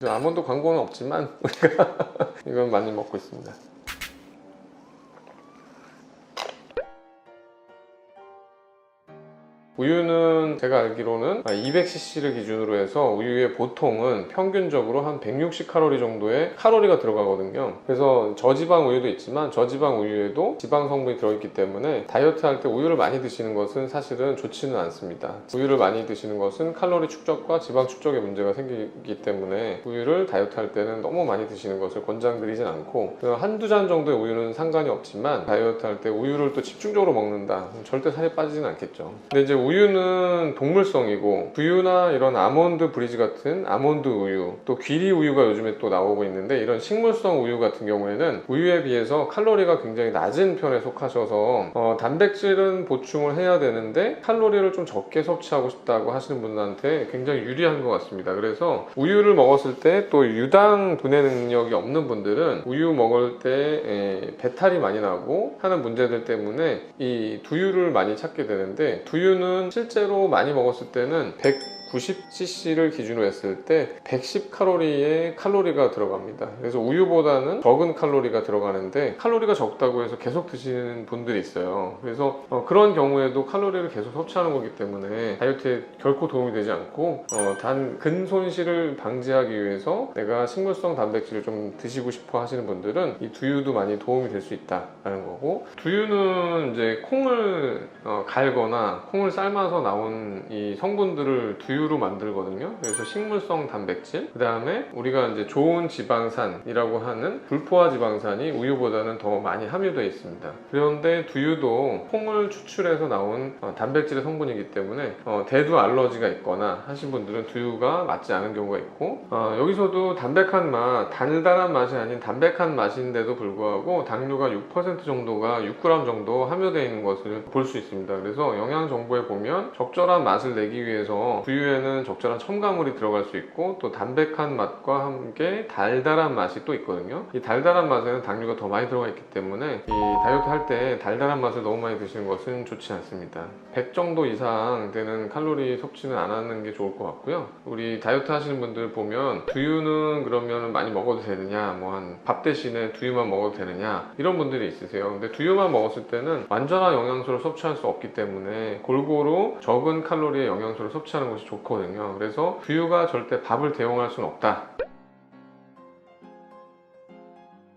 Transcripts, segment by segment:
아몬드 광고는 없지만 우리가 이건 많이 먹고 있습니다. 우유는 제가 알기로는 200cc를 기준으로 해서 우유의 보통은 평균적으로 한 160칼로리 정도의 칼로리가 들어가거든요. 그래서 저지방 우유도 있지만 저지방 우유에도 지방 성분이 들어있기 때문에 다이어트 할 때 우유를 많이 드시는 것은 사실은 좋지는 않습니다. 우유를 많이 드시는 것은 칼로리 축적과 지방 축적에 문제가 생기기 때문에 우유를 다이어트 할 때는 너무 많이 드시는 것을 권장드리진 않고, 한두 잔 정도의 우유는 상관이 없지만 다이어트 할 때 우유를 또 집중적으로 먹는다, 절대 살이 빠지진 않겠죠. 근데 이제 우유는 동물성이고 두유나 이런 아몬드 브리지 같은 아몬드 우유, 또 귀리 우유가 요즘에 또 나오고 있는데, 이런 식물성 우유 같은 경우에는 우유에 비해서 칼로리가 굉장히 낮은 편에 속하셔서 단백질은 보충을 해야 되는데 칼로리를 좀 적게 섭취하고 싶다고 하시는 분들한테 굉장히 유리한 것 같습니다. 그래서 우유를 먹었을 때 또 유당 분해 능력이 없는 분들은 우유 먹을 때 배탈이 많이 나고 하는 문제들 때문에 이 두유를 많이 찾게 되는데, 두유는 실제로 많이 먹었을 때는 190cc를 기준으로 했을 때 110칼로리의 칼로리가 들어갑니다. 그래서 우유보다는 적은 칼로리가 들어가는데, 칼로리가 적다고 해서 계속 드시는 분들이 있어요. 그래서 그런 경우에도 칼로리를 계속 섭취하는 거기 때문에 다이어트에 결코 도움이 되지 않고, 단 근손실을 방지하기 위해서 내가 식물성 단백질을 좀 드시고 싶어 하시는 분들은 이 두유도 많이 도움이 될 수 있다라는 거고, 두유는 이제 콩을 갈거나 콩을 삶아서 나온 이 성분들을 두유로 만들거든요. 그래서 식물성 단백질, 그 다음에 우리가 이제 좋은 지방산이라고 하는 불포화 지방산이 우유보다는 더 많이 함유되어 있습니다. 그런데 두유도 콩을 추출해서 나온 단백질의 성분이기 때문에 대두 알러지가 있거나 하신 분들은 두유가 맞지 않은 경우가 있고, 여기서도 담백한 맛, 달달한 맛이 아닌 담백한 맛인데도 불구하고 당류가 6% 정도가 6g 정도 함유되어 있는 것을 볼 수 있습니다. 그래서 영양 정보에 보면 적절한 맛을 내기 위해서 두유에는 적절한 첨가물이 들어갈 수 있고, 또 담백한 맛과 함께 달달한 맛이 또 있거든요. 이 달달한 맛에는 당류가 더 많이 들어가 있기 때문에 이 다이어트 할 때 달달한 맛을 너무 많이 드시는 것은 좋지 않습니다. 100 정도 이상 되는 칼로리 섭취는 안 하는 게 좋을 것 같고요. 우리 다이어트 하시는 분들 보면 두유는 그러면 많이 먹어도 되느냐, 뭐 한 밥 대신에 두유만 먹어도 되느냐, 이런 분들이 있으세요. 근데 두유만 먹었을 때는 완전한 영양소를 섭취할 수 없기 때문에 골고루 적은 칼로리의 영양소를 섭취하는 것이 좋거든요. 그래서 두유가 절대 밥을 대용할 수는 없다.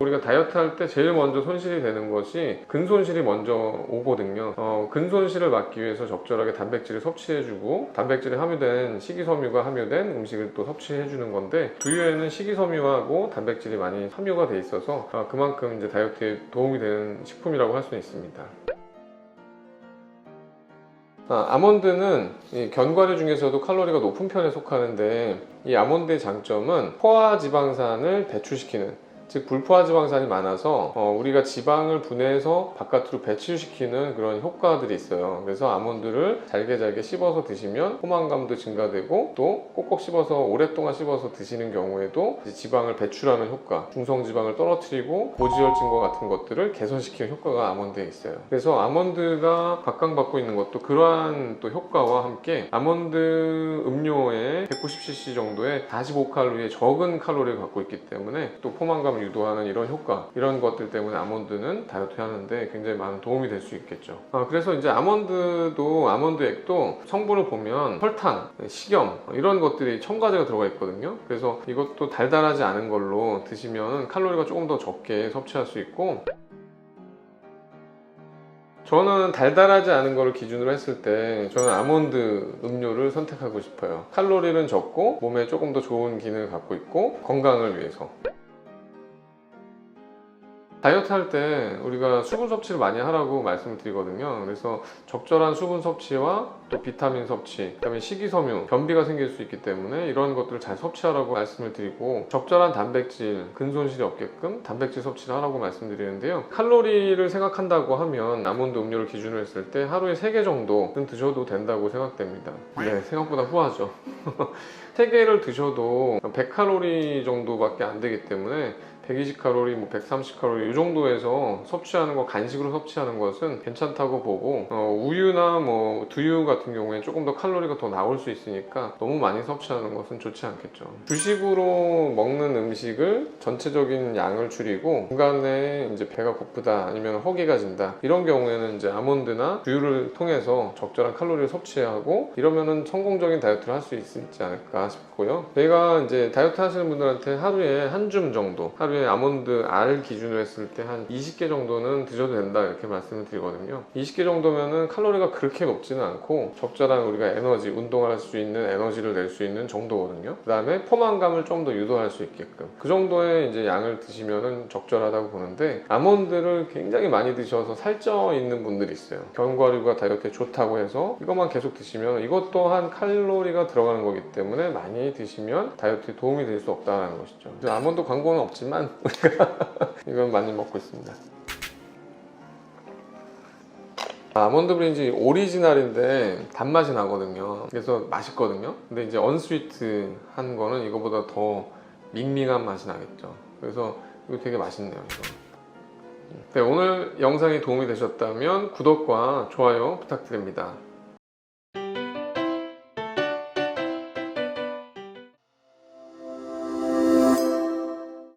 우리가 다이어트 할 때 제일 먼저 손실이 되는 것이 근손실이 먼저 오거든요. 근손실을 막기 위해서 적절하게 단백질을 섭취해주고, 단백질이 함유된 식이섬유가 함유된 음식을 또 섭취해주는 건데, 두유에는 식이섬유하고 단백질이 많이 함유가 돼 있어서 그만큼 이제 다이어트에 도움이 되는 식품이라고 할 수 있습니다. 아몬드는 이 견과류 중에서도 칼로리가 높은 편에 속하는데, 이 아몬드의 장점은 포화지방산을 배출시키는, 즉 불포화지방산이 많아서 우리가 지방을 분해해서 바깥으로 배출시키는 그런 효과들이 있어요. 그래서 아몬드를 잘게 씹어서 드시면 포만감도 증가되고, 또 꼭꼭 씹어서 오랫동안 씹어서 드시는 경우에도 지방을 배출하는 효과, 중성지방을 떨어뜨리고 고지혈증과 같은 것들을 개선시키는 효과가 아몬드에 있어요. 그래서 아몬드가 각광받고 있는 것도 그러한 또 효과와 함께, 아몬드 음료에 190cc 정도의 45칼로리의 적은 칼로리를 갖고 있기 때문에 또 포만감을 유도하는 이런 효과, 이런 것들 때문에 아몬드는 다이어트 하는데 굉장히 많은 도움이 될 수 있겠죠. 그래서 이제 아몬드액도 성분을 보면 설탕, 식염, 이런 것들이 첨가제가 들어가 있거든요. 그래서 이것도 달달하지 않은 걸로 드시면 칼로리가 조금 더 적게 섭취할 수 있고, 저는 달달하지 않은 거를 기준으로 했을 때 저는 아몬드 음료를 선택하고 싶어요. 칼로리는 적고 몸에 조금 더 좋은 기능을 갖고 있고 건강을 위해서. 다이어트 할 때 우리가 수분 섭취를 많이 하라고 말씀을 드리거든요. 그래서 적절한 수분 섭취와 또 비타민 섭취, 그다음에 식이섬유, 변비가 생길 수 있기 때문에 이런 것들을 잘 섭취하라고 말씀을 드리고, 적절한 단백질, 근손실이 없게끔 단백질 섭취를 하라고 말씀드리는데요. 칼로리를 생각한다고 하면 아몬드 음료를 기준으로 했을 때 하루에 3개 정도는 드셔도 된다고 생각됩니다. 네, 생각보다 후하죠. 3개를 드셔도 100칼로리 정도밖에 안 되기 때문에 120칼로리, 뭐 130칼로리 이 정도에서 섭취하는 거, 간식으로 섭취하는 것은 괜찮다고 보고, 우유나 뭐 두유 같은 경우에 조금 더 칼로리가 더 나올 수 있으니까 너무 많이 섭취하는 것은 좋지 않겠죠. 주식으로 먹는 음식을 전체적인 양을 줄이고 중간에 이제 배가 고프다 아니면 허기가 진다 이런 경우에는 이제 아몬드나 두유를 통해서 적절한 칼로리를 섭취하고 이러면은 성공적인 다이어트를 할 수 있지 않을까 싶고요. 저희가 이제 다이어트 하시는 분들한테 하루에 한 줌 정도, 하루에 아몬드 알 기준으로 했을 때 한 20개 정도는 드셔도 된다 이렇게 말씀을 드리거든요. 20개 정도면은 칼로리가 그렇게 높지는 않고 적절한 우리가 에너지, 운동할 수 있는 에너지를 낼 수 있는 정도거든요. 그 다음에 포만감을 좀 더 유도할 수 있게끔 그 정도의 이제 양을 드시면은 적절하다고 보는데, 아몬드를 굉장히 많이 드셔서 살쪄 있는 분들이 있어요. 견과류가 다이어트에 좋다고 해서 이것만 계속 드시면 이것 또한 칼로리가 들어가는 거기 때문에 많이 드시면 다이어트에 도움이 될 수 없다는 것이죠. 아몬드 광고는 없지만 우리가 이건 많이 먹고 있습니다. 아몬드 브린지 오리지널인데 단맛이 나거든요. 그래서 맛있거든요. 근데 이제 언스위트 한 거는 이거보다 더 밍밍한 맛이 나겠죠. 그래서 이거 되게 맛있네요. 이거. 네, 오늘 영상이 도움이 되셨다면 구독과 좋아요 부탁드립니다.